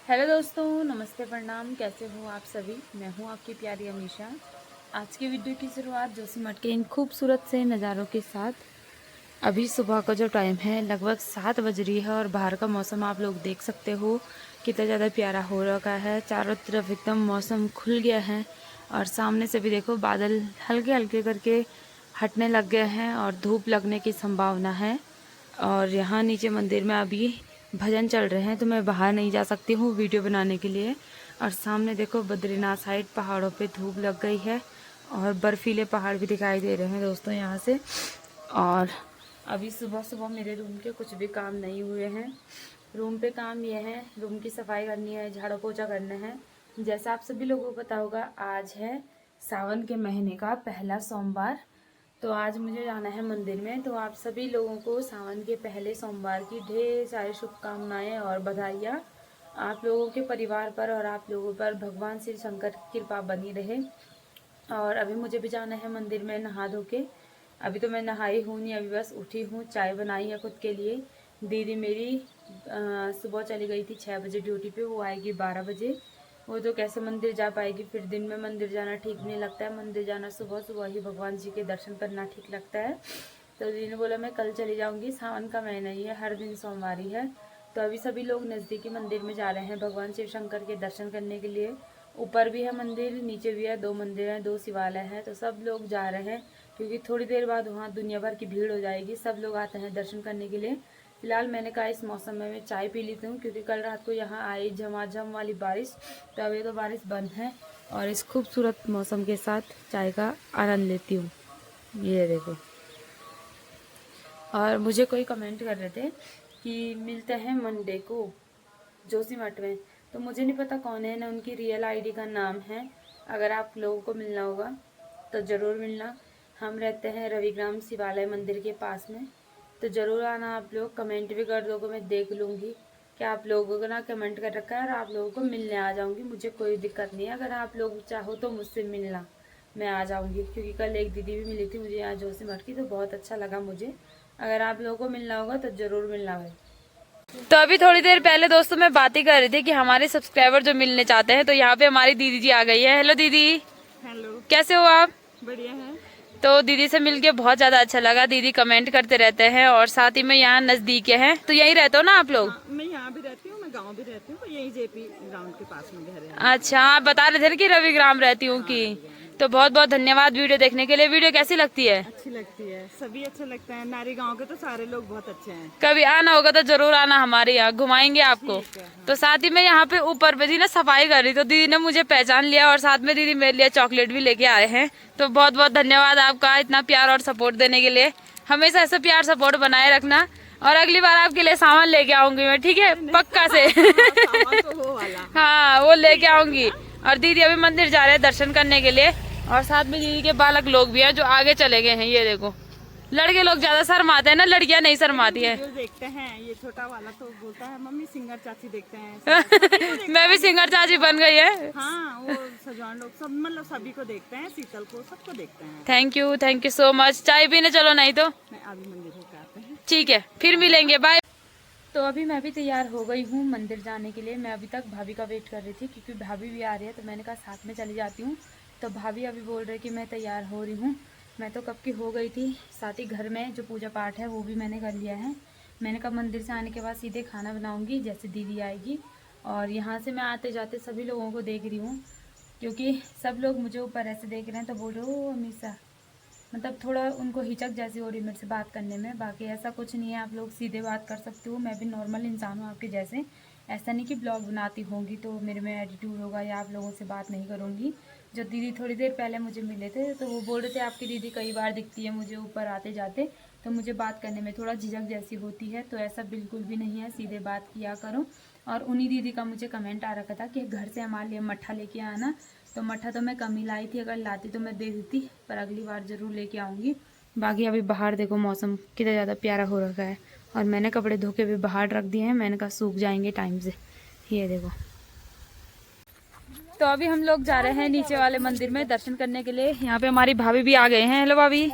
Hello दोस्तों, नमस्ते, प्रणाम। कैसे हो आप सभी? मैं हूं आपकी प्यारी अमीशा। आज की वीडियो की शुरुआत जोशीमठ के इन खूबसूरत से नज़ारों के साथ। अभी सुबह का जो टाइम है लगभग 7 बज रही है और बाहर का मौसम आप लोग देख सकते हो कितना ज़्यादा प्यारा हो रखा है। चारों तरफ एकदम मौसम खुल गया है और सामने से भी देखो बादल हल्के हल्के करके हटने लग गए हैं और धूप लगने की संभावना है। और यहाँ नीचे मंदिर में अभी भजन चल रहे हैं तो मैं बाहर नहीं जा सकती हूँ वीडियो बनाने के लिए। और सामने देखो बद्रीनाथ साइड पहाड़ों पे धूप लग गई है और बर्फीले पहाड़ भी दिखाई दे रहे हैं दोस्तों यहाँ से। और अभी सुबह सुबह मेरे रूम के कुछ भी काम नहीं हुए हैं। रूम पे काम ये है, रूम की सफाई करनी है, झाड़ू पोछा करना है। जैसा आप सभी लोगों को पता होगा, आज है सावन के महीने का पहला सोमवार। तो आज मुझे जाना है मंदिर में। तो आप सभी लोगों को सावन के पहले सोमवार की ढेर सारी शुभकामनाएं और बधाइयाँ। आप लोगों के परिवार पर और आप लोगों पर भगवान श्री शंकर की कृपा बनी रहे। और अभी मुझे भी जाना है मंदिर में नहा धो के। अभी तो मैं नहाई हूँ नहीं, अभी बस उठी हूँ, चाय बनाई है खुद के लिए। दीदी मेरी सुबह चली गई थी 6 बजे ड्यूटी पे, वो आएगी 12 बजे। वो तो कैसे मंदिर जा पाएगी, फिर दिन में मंदिर जाना ठीक नहीं लगता है। मंदिर जाना सुबह सुबह ही भगवान जी के दर्शन करना ठीक लगता है। तो दीदी ने बोला मैं कल चली जाऊँगी, सावन का महीना ही है, हर दिन सोमवारी है। तो अभी सभी लोग नज़दीकी मंदिर में जा रहे हैं भगवान शिव शंकर के दर्शन करने के लिए। ऊपर भी है मंदिर, नीचे भी है, 2 मंदिर हैं, 2 शिवालय हैं। तो सब लोग जा रहे हैं क्योंकि थोड़ी देर बाद वहाँ दुनिया भर की भीड़ हो जाएगी। सब लोग आते हैं दर्शन करने के लिए। फिलहाल मैंने कहा इस मौसम में मैं चाय पी लेती हूँ क्योंकि कल रात को यहाँ आई झमाझम वाली बारिश। तो अभी तो बारिश बंद है और इस खूबसूरत मौसम के साथ चाय का आनंद लेती हूँ। ये देखो। और मुझे कोई कमेंट कर रहे थे कि मिलते हैं मंडे को जोशीमठ में। तो मुझे नहीं पता कौन है ना, उनकी रियल आईडी का नाम है। अगर आप लोगों को मिलना होगा तो ज़रूर मिलना। हम रहते हैं रविग्राम शिवालय मंदिर के पास में। तो ज़रूर आना आप लोग। कमेंट भी कर दोगे, मैं देख लूँगी कि आप लोगों को ना कमेंट कर रखा है और आप लोगों को मिलने आ जाऊँगी। मुझे कोई दिक्कत नहीं है, अगर आप लोग चाहो तो मुझसे मिलना, मैं आ जाऊँगी। क्योंकि कल एक दीदी भी मिली थी मुझे यहाँ जोशीमठ की, तो बहुत अच्छा लगा मुझे। अगर आप लोगों को मिलना होगा तो ज़रूर मिलना भाई। तो अभी थोड़ी देर पहले दोस्तों मैं बात ही कर रही थी कि हमारे सब्सक्राइबर जो मिलने चाहते हैं, तो यहाँ पे हमारी दीदी जी आ गई है। हेलो दीदी। हेलो। कैसे हो आप? बढ़िया है। तो दीदी से मिलके बहुत ज्यादा अच्छा लगा। दीदी कमेंट करते रहते हैं और साथ ही में यहाँ नजदीक है। तो यहीं रहते हो ना आप लोग? हाँ, मैं यहाँ भी रहती हूँ, मैं गांव भी रहती हूँ, यही जेपी ग्राउंड के पास में घर है अच्छा, हमारा। आप बता रहे थे ना कि रविग्राम रहती हूँ हाँ, कि। रविग्राम। तो बहुत बहुत धन्यवाद वीडियो देखने के लिए। वीडियो कैसी लगती है? अच्छी लगती है, सभी अच्छा लगता है। नारी गांव के तो सारे लोग बहुत अच्छे हैं। कभी आना होगा तो जरूर आना हमारे यहाँ, घुमाएंगे आपको। ठीक है। हाँ। तो साथ ही में यहाँ पे ऊपर पे थी ना सफाई कर रही, तो दीदी ने मुझे पहचान लिया और साथ में दीदी मेरे लिए चॉकलेट भी लेके आए हैं। तो बहुत बहुत धन्यवाद आपका इतना प्यार और सपोर्ट देने के लिए। हमेशा ऐसा प्यार सपोर्ट बनाए रखना और अगली बार आपके लिए सामान लेके आऊंगी मैं, ठीक है? पक्का से। सामान तो वो वाला। हाँ, वो लेके आऊंगी। और दीदी अभी मंदिर जा रहे हैं दर्शन करने के लिए और साथ में दीदी के बालक लोग भी हैं जो आगे चले गए हैं। ये देखो, लड़के लोग ज्यादा शर्माते हैं ना, लड़कियां नहीं शर्माती है। वीडियो देखते हैं, ये छोटा वाला तो बोलता है मम्मी सिंगर चाची देखते हैं। मैं भी सिंगर चाची बन गई है। हाँ, वो सजवान लोग सब मतलब सभी को देखते हैं, शीतल को सबको देखते हैं। Thank you so much. चाय पीने चलो नहीं तो। मैं अभी मंदिर होकर आते हैं। ठीक है, फिर मिलेंगे, बाय। तो अभी मैं भी तैयार हो गई हूँ मंदिर जाने के लिए। मैं अभी तक भाभी का वेट कर रही थी क्योंकि भाभी भी आ रही है, तो मैंने कहा साथ में चली जाती हूँ। तो भाभी अभी बोल रहे कि मैं तैयार हो रही हूँ। मैं तो कब की हो गई थी। साथ ही घर में जो पूजा पाठ है वो भी मैंने कर लिया है। मैंने कहा मंदिर से आने के बाद सीधे खाना बनाऊँगी जैसे दीदी आएगी। और यहाँ से मैं आते जाते सभी लोगों को देख रही हूँ क्योंकि सब लोग मुझे ऊपर ऐसे देख रहे हैं, तो बोल रहे हो अमीशा, मतलब थोड़ा उनको हिचक जैसी हो रही मेरे से बात करने में। बाकी ऐसा कुछ नहीं है, आप लोग सीधे बात कर सकते हो। मैं भी नॉर्मल इंसान हूँ आपके जैसे। ऐसा नहीं कि ब्लॉग बनाती होंगी तो मेरे में एटीट्यूड होगा या आप लोगों से बात नहीं करूँगी। जो दीदी थोड़ी देर पहले मुझे मिले थे तो वो बोल रहे थे आपकी दीदी कई बार दिखती है मुझे ऊपर आते जाते, तो मुझे बात करने में थोड़ा झिझक जैसी होती है। तो ऐसा बिल्कुल भी नहीं है, सीधे बात किया करो। और उन्हीं दीदी का मुझे कमेंट आ रखा था कि घर से हमारे लिए मट्ठा लेके आना। तो मट्ठा तो मैं कम ही लाई थी, अगर लाती तो मैं दे देती, पर अगली बार ज़रूर लेके आऊँगी। बाकी अभी बाहर देखो मौसम कितना ज़्यादा प्यारा हो रखा है और मैंने कपड़े धो के भी बाहर रख दिए हैं। मैंने कहा सूख जाएंगे टाइम से। ये देखो। तो अभी हम लोग जा रहे हैं नीचे वाले मंदिर में दर्शन करने के लिए। यहाँ पे हमारी भाभी भी आ गए हैं। हेलो भाभी।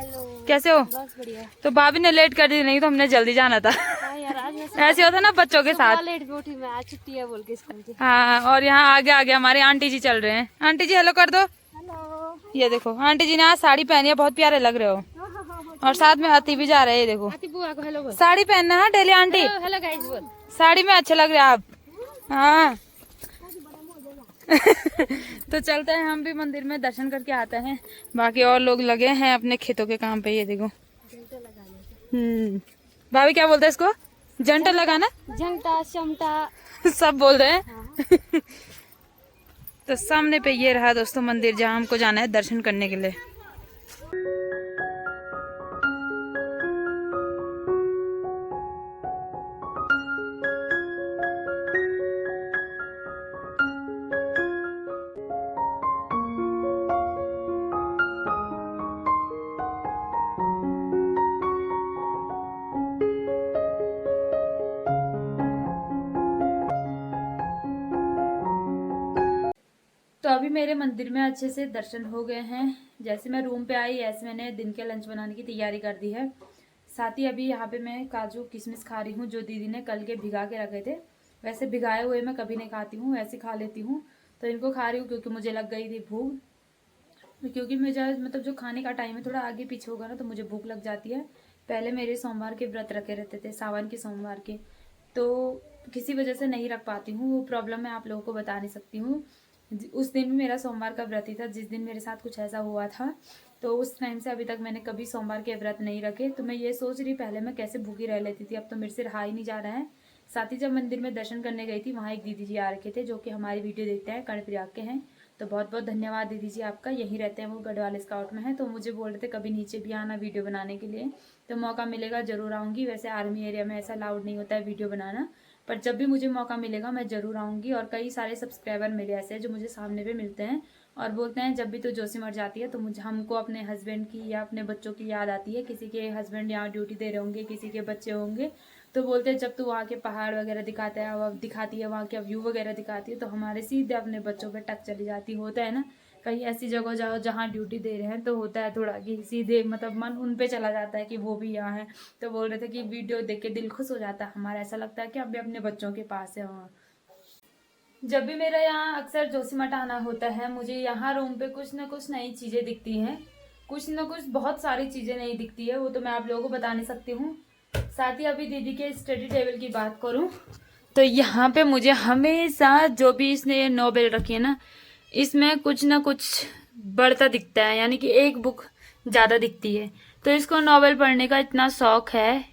कैसे हो? बस बढ़िया। तो भाभी ने लेट कर दी, नहीं तो हमने जल्दी जाना था। हाँ यार, आज ऐसे होता ना बच्चों के साथ। लेट भी उठी मैं, आज छुट्टी है बोल के स्कूल की। हाँ, और यहाँ आगे आगे हमारे आंटी जी चल रहे हैं। आंटी जी हेलो कर दो। हेलो। ये देखो आंटी जी ने आज साड़ी पहनी है, बहुत प्यारे लग रहे हो। और साथ में हाथी भी जा रहे हैं, ये देखो। आती बुआ को हेलो बोल। साड़ी पहनना है डेली आंटी, हेलो गाइस बोल। साड़ी में अच्छे लग रहे हैं आप। हाँ। तो चलते हैं हम भी मंदिर में, दर्शन करके आते हैं। बाकी और लोग लगे हैं अपने खेतों के काम पे, ये देखो। भाभी क्या बोलते हैं इसको? जंटर लगाना, झंटा चमटा सब बोल रहे हैं। तो सामने पे ये रहा दोस्तों मंदिर, जहाँ हमको जाना है दर्शन करने के लिए। तो अभी मेरे मंदिर में अच्छे से दर्शन हो गए हैं। जैसे मैं रूम पे आई ऐसे मैंने दिन के लंच बनाने की तैयारी कर दी है। साथ ही अभी यहाँ पे मैं काजू किशमिश खा रही हूँ, जो दीदी ने कल के भिगा के रखे थे। वैसे भिगाए हुए मैं कभी नहीं खाती हूँ, वैसे खा लेती हूँ। तो इनको खा रही हूँ क्योंकि मुझे लग गई थी भूख। क्योंकि मुझे मतलब जो खाने का टाइम है थोड़ा आगे पीछे होगा ना, तो मुझे भूख लग जाती है। पहले मेरे सोमवार के व्रत रखे रहते थे, सावन के सोमवार के, तो किसी वजह से नहीं रख पाती हूँ। वो प्रॉब्लम मैं आप लोगों को बता नहीं सकती हूँ। उस दिन भी मेरा सोमवार का व्रत ही था, जिस दिन मेरे साथ कुछ ऐसा हुआ था। तो उस टाइम से अभी तक मैंने कभी सोमवार के व्रत नहीं रखे। तो मैं ये सोच रही पहले मैं कैसे भूखी रह लेती थी, अब तो मेरे से रहा ही नहीं जा रहा है। साथ ही जब मंदिर में दर्शन करने गई थी, वहाँ एक दीदी जी आ रखे थे जो कि हमारी वीडियो देखते हैं, कर्णप्रयाग के हैं। तो बहुत बहुत धन्यवाद दीदी जी आपका, यहीं रहते हैं वो, गढ़वाल स्काउट में है। तो मुझे बोल रहे थे कभी नीचे भी आना वीडियो बनाने के लिए, तो मौका मिलेगा जरूर आऊँगी। वैसे आर्मी एरिया में ऐसा अलाउड नहीं होता है वीडियो बनाना, पर जब भी मुझे मौका मिलेगा मैं ज़रूर आऊँगी। और कई सारे सब्सक्राइबर मेरे ऐसे हैं जो मुझे सामने पे मिलते हैं और बोलते हैं जब भी तो जोशीमठ जाती है तो मुझे हमको अपने हस्बैंड की या अपने बच्चों की याद आती है। किसी के हस्बैंड यहाँ ड्यूटी दे रहे होंगे, किसी के बच्चे होंगे, तो बोलते हैं जब तू वहाँ के पहाड़ वगैरह दिखाता है, दिखाती है वहाँ के व्यू वगैरह दिखाती है, तो हमारे सीधे अपने बच्चों पर टक चली जाती होता है ना। कहीं ऐसी जगह जाओ जहाँ ड्यूटी दे रहे हैं तो होता है थोड़ा कि सीधे मतलब मन उन पे चला जाता है कि वो भी यहाँ है। तो बोल रहे थे कि वीडियो देख के दिल खुश हो जाता है हमारा, ऐसा लगता है कि हम भी अपने बच्चों के पास है वहाँ। जब भी मेरा यहाँ अक्सर जोशीमठ आना होता है, मुझे यहाँ रूम पे कुछ ना कुछ नई चीज़ें दिखती हैं, कुछ ना कुछ बहुत सारी चीज़ें नई दिखती है, वो तो मैं आप लोगों को बता नहीं सकती हूँ। साथ ही अभी दीदी के स्टडी टेबल की बात करूँ तो यहाँ पे मुझे हमेशा जो भी इसने नोवेल रखी है ना, इसमें कुछ ना कुछ बढ़ता दिखता है, यानी कि एक बुक ज़्यादा दिखती है। तो इसको नॉवेल पढ़ने का इतना शौक है,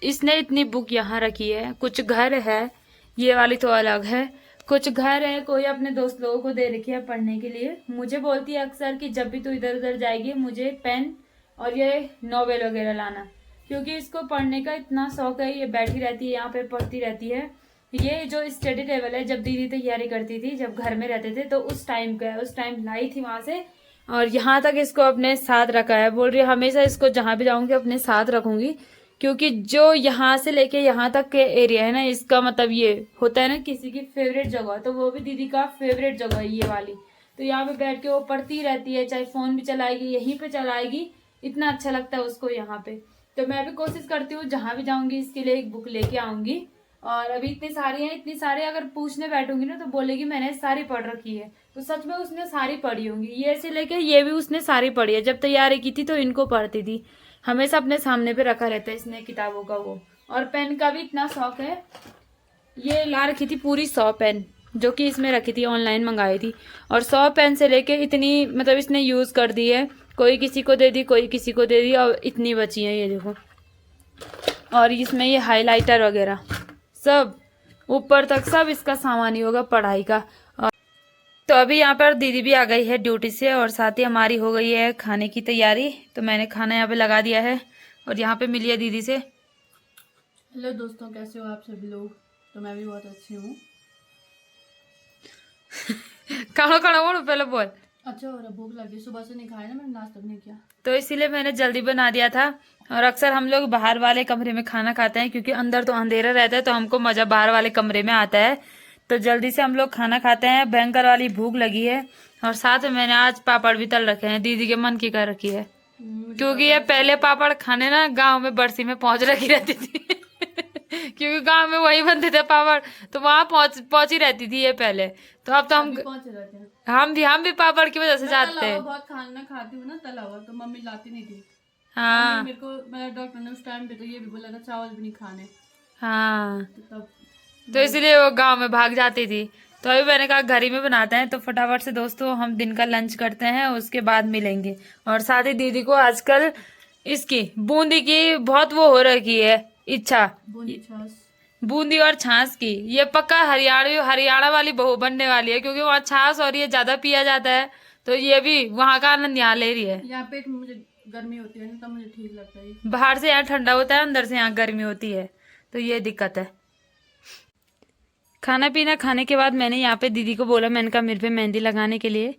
इसने इतनी बुक यहाँ रखी है। कुछ घर है, ये वाली तो अलग है, कुछ घर है कोई अपने दोस्त लोगों को दे रखी है पढ़ने के लिए। मुझे बोलती है अक्सर कि जब भी तू इधर उधर जाएगी मुझे पेन और ये नॉवेल वगैरह लाना, क्योंकि इसको पढ़ने का इतना शौक है। ये बैठी रहती है यहाँ पे, पढ़ती रहती है। ये जो स्टडी टेबल है, जब दीदी तैयारी करती थी, जब घर में रहते थे, तो उस टाइम का है, उस टाइम लाई थी वहां से और यहाँ तक इसको अपने साथ रखा है। बोल रही है हमेशा इसको जहाँ भी जाऊंगी अपने साथ रखूंगी, क्योंकि जो यहाँ से लेके यहाँ तक के एरिया है ना, इसका मतलब ये होता है ना किसी की फेवरेट जगह, तो वो भी दीदी का फेवरेट जगह है ये वाली। तो यहाँ पे बैठ के वो पढ़ती रहती है, चाहे फोन भी चलाएगी यहीं पे चलाएगी, इतना अच्छा लगता है उसको यहाँ पे। तो मैं भी कोशिश करती हूँ जहाँ भी जाऊंगी इसके लिए एक बुक लेके आऊंगी। और अभी इतनी सारी हैं, इतनी सारी अगर पूछने बैठूंगी ना तो बोलेगी मैंने सारी पढ़ रखी है। तो सच में उसने सारी पढ़ी होंगी, ये से लेके ये भी उसने सारी पढ़ी है। जब तैयारी की थी तो इनको पढ़ती थी, हमेशा अपने सामने पे रखा रहता है इसने किताबों का वो। और पेन का भी इतना शौक है, ये ला रखी थी पूरी 100 पेन जो कि इसमें रखी थी, ऑनलाइन मंगाई थी। और 100 पेन से लेके इतनी मतलब इसने यूज कर दी है, कोई किसी को दे दी, कोई किसी को दे दी, और इतनी बची है ये देखो। और इसमें ये हाइलाइटर वगैरह सब ऊपर तक सब इसका सामान ही होगा पढ़ाई का। तो अभी यहाँ पर दीदी भी आ गई है ड्यूटी से और साथ ही हमारी हो गई है खाने की तैयारी। तो मैंने खाना यहाँ पे लगा दिया है और यहाँ पे मिली है दीदी से। हेलो दोस्तों, कैसे हो आप सभी लोग? तो मैं भी बहुत अच्छी हूँ। खाना खाना बोलो पहले बोल। अच्छा हो रहा, भूख लगी, सुबह से नहीं खाया ना, मैंने नाश्ता भी नहीं किया, तो इसीलिए मैंने जल्दी बना दिया था। और अक्सर हम लोग बाहर वाले कमरे में खाना खाते हैं क्योंकि अंदर तो अंधेरा रहता है, तो हमको मजा बाहर वाले कमरे में आता है। तो जल्दी से हम लोग खाना खाते हैं, भयंकर वाली भूख लगी है। और साथ में मैंने आज पापड़ भी तल रखे हैं, दीदी के मन की कर रखी है। क्योंकि ये पहले पापड़ खाने ना गांव में बरसी में पहुंच रखी रहती थी क्योंकि गांव में वही बनते थे पापड़, तो वहां पहुंची रहती थी ये पहले। तो अब तो पहुंचे रहते हैं। हम भी पापड़ की वजह से जाते हैं। बहुत खाना खाती हूँ ना तला हुआ, तो मम्मी लाती नहीं थी। हाँ मेरे को मेरा डॉक्टर ने उस टाइम पे तो ये भी बोला था चावल भी नहीं खाने, हाँ, तब तो इसलिए वो गांव में भाग जाती थी। तो अभी मैंने कहा घर ही में बनाते हैं, तो फटाफट से दोस्तों हम दिन का लंच करते हैं, उसके बाद मिलेंगे। और साथ ही दीदी को आजकल इसकी बूंदी की बहुत वो हो रखी है इच्छा, बूंदी छाछ। बूंदी और छाछ की। ये पक्का हरियाणा वाली बहू बनने वाली है, क्योंकि वहाँ छाछ और ये ज्यादा पिया जाता है, तो ये भी वहाँ का आनंद यहाँ ले रही है। यहाँ पेट में मुझे गर्मी होती है ना, तब मुझे ठीक लगता है। बाहर से यहाँ ठंडा होता है, अंदर से यहाँ गर्मी होती है, तो ये दिक्कत है। खाना पीना खाने के बाद मैंने यहाँ पे दीदी को बोला, मैंने कहा मेरे पे मेहंदी लगाने के लिए।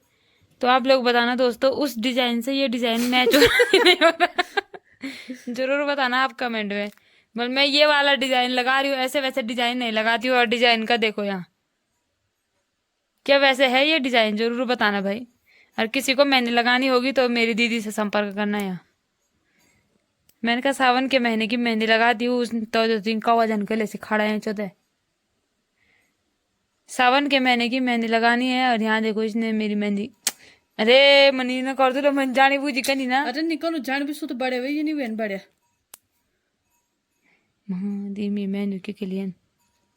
तो आप लोग बताना दोस्तों, उस डिजाइन से ये डिजाइन मैच हो नहीं हो रहा जरूर बताना आप कमेंट में। मतलब मैं ये वाला डिजाइन लगा रही हूँ, ऐसे वैसे डिजाइन नहीं लगाती हूँ। और डिजाइन का देखो यहाँ, क्या वैसे है ये डिजाइन, जरूर बताना भाई। और किसी को मेहंदी लगानी होगी तो मेरी दीदी से संपर्क करना। यहाँ मैंने कहा सावन के महीने की मेहंदी लगाती हूँ, तो जो दिन का वजन के लिए खड़ा है चौदह, सावन के महीने की मेहंदी लगानी है। और यहाँ देखो इसने मेरी मेहंदी, अरे मनी ना कर दो मन जानी बूझी कनी ना। अरे निकलो जान भी सो तो बड़े हुए, ये नहीं बहन बड़े धीमी मेहंदी के लिए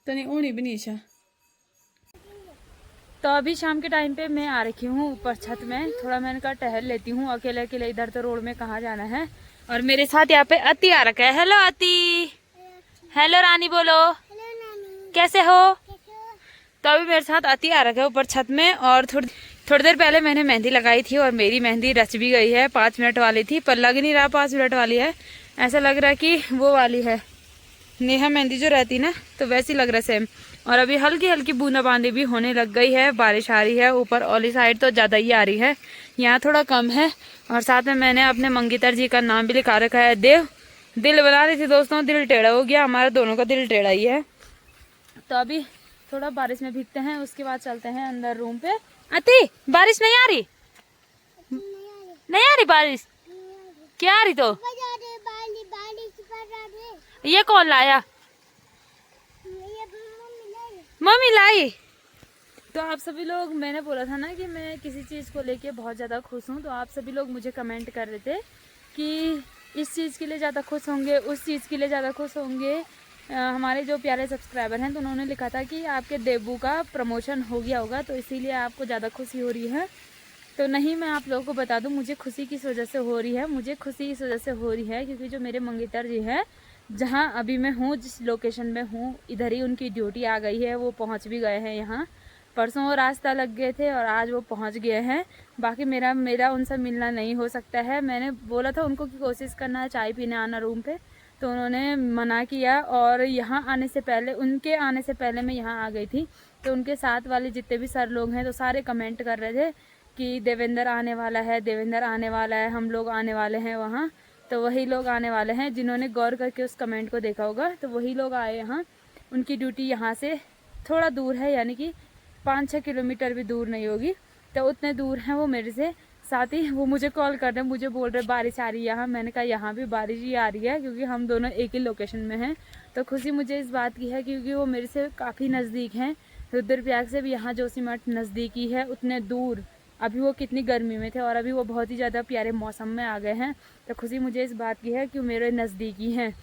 तनी ओनी भी नहीं छा। तो अभी शाम के टाइम पे मैं आ रखी हूँ ऊपर छत में, थोड़ा मैंने कहा टहल लेती हूँ अकेले अकेले, इधर तो रोड में कहाँ जाना है। और मेरे साथ यहाँ पे अति आ रखा है। हेलो अति, हेलो रानी बोलो, कैसे हो। तो अभी मेरे साथ अति आ रखा है ऊपर छत में। और थोड़ी देर पहले मैंने मेहंदी लगाई थी और मेरी मेहंदी रच भी गई है। 5 मिनट वाली थी पर लग नहीं रहा 5 मिनट वाली है, ऐसा लग रहा है कि वो वाली है नेहा मेहंदी जो रहती ना, तो वैसी लग रहा है सेम। और अभी हल्की हल्की बूंदाबांदी भी होने लग गई है, बारिश आ रही है। ऊपर वाली साइड तो ज़्यादा ही आ रही है, यहाँ थोड़ा कम है। और साथ में मैंने अपने मंगीतर जी का नाम भी लिखा रखा है देव। दिल बना रही थी दोस्तों, दिल टेढ़ा हो गया, हमारा दोनों का दिल टेढ़ा ही है। तो अभी थोड़ा बारिश में भीगते हैं, उसके बाद चलते हैं अंदर रूम पे। अति बारिश नहीं आ रही, नहीं आ रही बारिश, क्या आ रही तो ये कौन लाया, मम्मी लाई। तो आप सभी लोग, मैंने बोला था ना कि मैं किसी चीज़ को लेके बहुत ज़्यादा खुश हूँ, तो आप सभी लोग मुझे कमेंट कर रहे थे कि इस चीज़ के लिए ज़्यादा खुश होंगे, उस चीज़ के लिए ज़्यादा खुश होंगे। हमारे जो प्यारे सब्सक्राइबर हैं तो उन्होंने लिखा था कि आपके देबू का प्रमोशन हो गया होगा, तो इसीलिए आपको ज़्यादा खुशी हो रही है। तो नहीं, मैं आप लोगों को बता दूं, मुझे खुशी किस वजह से हो रही है। मुझे खुशी इस वजह से हो रही है क्योंकि जो मेरे मंगेतर जी हैं, जहां अभी मैं हूं, जिस लोकेशन में हूं, इधर ही उनकी ड्यूटी आ गई है। वो पहुंच भी गए हैं यहाँ, परसों वो रास्ता लग गए थे और आज वो पहुंच गए हैं। बाकी मेरा उनसे मिलना नहीं हो सकता है। मैंने बोला था उनको कि कोशिश करना है चाय पीने आना रूम पे, तो उन्होंने मना किया। और यहाँ आने से पहले, उनके आने से पहले मैं यहाँ आ गई थी, तो उनके साथ वाले जितने भी सर लोग हैं तो सारे कमेंट कर रहे थे कि देवेंद्र आने वाला है, देवेंद्र आने वाला है, हम लोग आने वाले हैं वहाँ। तो वही लोग आने वाले हैं, जिन्होंने गौर करके उस कमेंट को देखा होगा, तो वही लोग आए यहाँ। उनकी ड्यूटी यहाँ से थोड़ा दूर है, यानी कि 5-6 किलोमीटर भी दूर नहीं होगी, तो उतने दूर हैं वो मेरे से। साथ ही वो मुझे कॉल कर रहे हैं, मुझे बोल रहे बारिश आ रही है यहाँ। मैंने कहा यहाँ भी बारिश ही आ रही है, क्योंकि हम दोनों एक ही लोकेशन में हैं। तो खुशी मुझे इस बात की है क्योंकि वो मेरे से काफ़ी नज़दीक हैं। रुद्रप्रयाग से भी यहाँ जोशीमठ नज़दीकी है, उतने दूर। अभी वो कितनी गर्मी में थे और अभी वो बहुत ही ज़्यादा प्यारे मौसम में आ गए हैं। तो खुशी मुझे इस बात की है कि मेरे नज़दीकी हैं।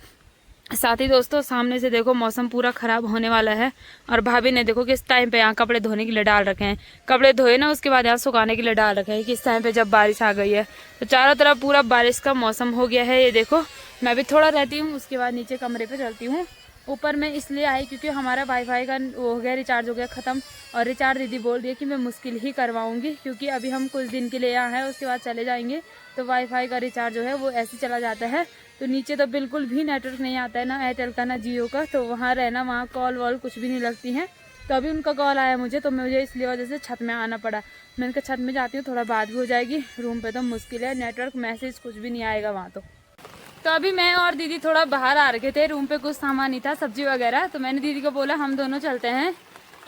साथ ही दोस्तों, सामने से देखो मौसम पूरा ख़राब होने वाला है। और भाभी ने देखो किस टाइम पे यहाँ कपड़े धोने के लिए डाल रखे हैं। कपड़े धोए ना, उसके बाद यहाँ सुखाने के लिए डाल रखे हैं किस टाइम पे, जब बारिश आ गई है। तो चारों तरफ पूरा बारिश का मौसम हो गया है। ये देखो, मैं भी थोड़ा रहती हूँ, उसके बाद नीचे कमरे पे चलती हूँ। ऊपर मैं इसलिए आई क्योंकि हमारा वाईफाई का वो हो गया, रिचार्ज हो गया ख़त्म। और रिचार्ज दीदी बोल रही है कि मैं मुश्किल ही करवाऊँगी, क्योंकि अभी हम कुछ दिन के लिए यहाँ हैं, उसके बाद चले जाएंगे। तो वाईफाई का रिचार्ज जो है वो ऐसे चला जाता है। तो नीचे तो बिल्कुल भी नेटवर्क नहीं आता है, ना एयरटेल का ना जियो का। तो वहाँ रहना, वहाँ कॉल वॉल कुछ भी नहीं लगती हैं। तो अभी उनका कॉल आया मुझे, तो मुझे इसलिए वजह से छत में आना पड़ा। मैंने कहा छत में जाती हूँ, थोड़ा बात भी हो जाएगी। रूम पे तो मुश्किल है, नेटवर्क मैसेज कुछ भी नहीं आएगा वहाँ। तो अभी मैं और दीदी थोड़ा बाहर आ रखे थे, रूम पे कुछ सामान ही था, सब्जी वगैरह। तो मैंने दीदी को बोला हम दोनों चलते हैं।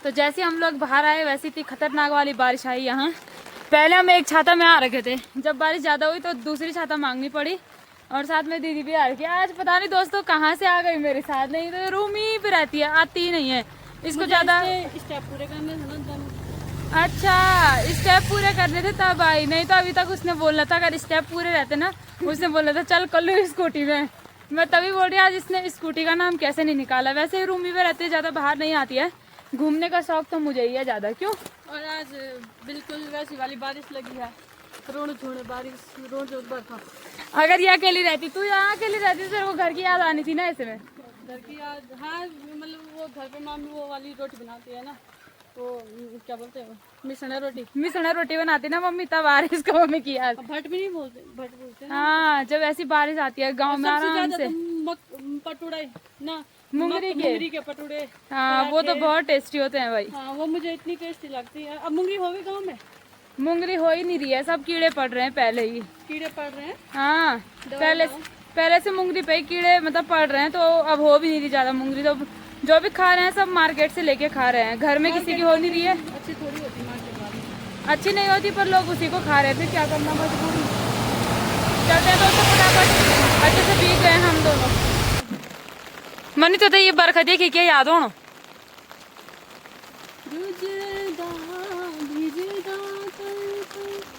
तो जैसे हम लोग बाहर आए, वैसी इतनी खतरनाक वाली बारिश आई यहाँ पहले हम एक छाता में आ रखे थे, जब बारिश ज़्यादा हुई तो दूसरी छाता मांगनी पड़ी, और साथ में दीदी भी आ रखी है। आज पता नहीं दोस्तों कहाँ से आ गई मेरे साथ, नहीं तो रूम ही पे रहती है, आती ही नहीं है। इसको ज़्यादा स्टेप पूरे करने थे ना तब। अच्छा स्टेप पूरे करने थे तब आई, नहीं तो अभी तक उसने बोला था अगर स्टेप पूरे रहते ना, उसने बोला था चल कर लो स्कूटी में। मैं तभी बोल रही आज इसने स्कूटी का नाम कैसे नहीं निकाला। वैसे ही रूम ही में रहती है, ज़्यादा बाहर नहीं आती है। घूमने का शौक तो मुझे ही है ज़्यादा। क्यों? और आज बिल्कुल वैसी वाली बारिश लगी है, रोड छोड़ बारिश, रोड जो बरखा। अगर ये अकेली रहती, तू यहाँ अकेली रहती तो तेरे को घर की याद आनी थी ना ऐसे में। घर की याद, हाँ मतलब वो घर पे मामी वो वाली रोटी बनाती है ना, वो क्या बोलते हैं, मिसना रोटी। मिसना रोटी बनाती ना मम्मी, तब आ रही इसको मम्मी की याद। अब भट भी नहीं बोलते, भट बोलते हैं। हाँ जब ऐसी बारिश आती है गांव में आराम से। पटुड़े ना, मुंगरी के पटुड़े। हाँ वो तो बहुत टेस्टी होते हैं भाई। हाँ वो मुझे इतनी टेस्टी लगती है। अब मुंगरी हो गई गाँव में, मुंगरी हो ही नहीं रही है, सब कीड़े पड़ रहे हैं पहले ही। कीड़े पड़ रहे हैं। हाँ पहले से मुंगरी पे ही कीड़े मतलब पड़ रहे हैं, तो अब हो भी नहीं रही ज्यादा मुंगरी। तो जो भी खा रहे हैं सब मार्केट से लेके खा रहे हैं, घर में किसी की हो नहीं रही है। अच्छी थोड़ी होती मार्केट वाली, अच्छी नहीं होती पर लोग उसी को खा रहे थे, क्या करना मजबूरी। चलते हैं दोस्तों फटाफट, अच्छे से भीग गए हम दोनों। मनी तो ये बरखा देखी क्या याद हो? रुजदा भिजदा तन तन।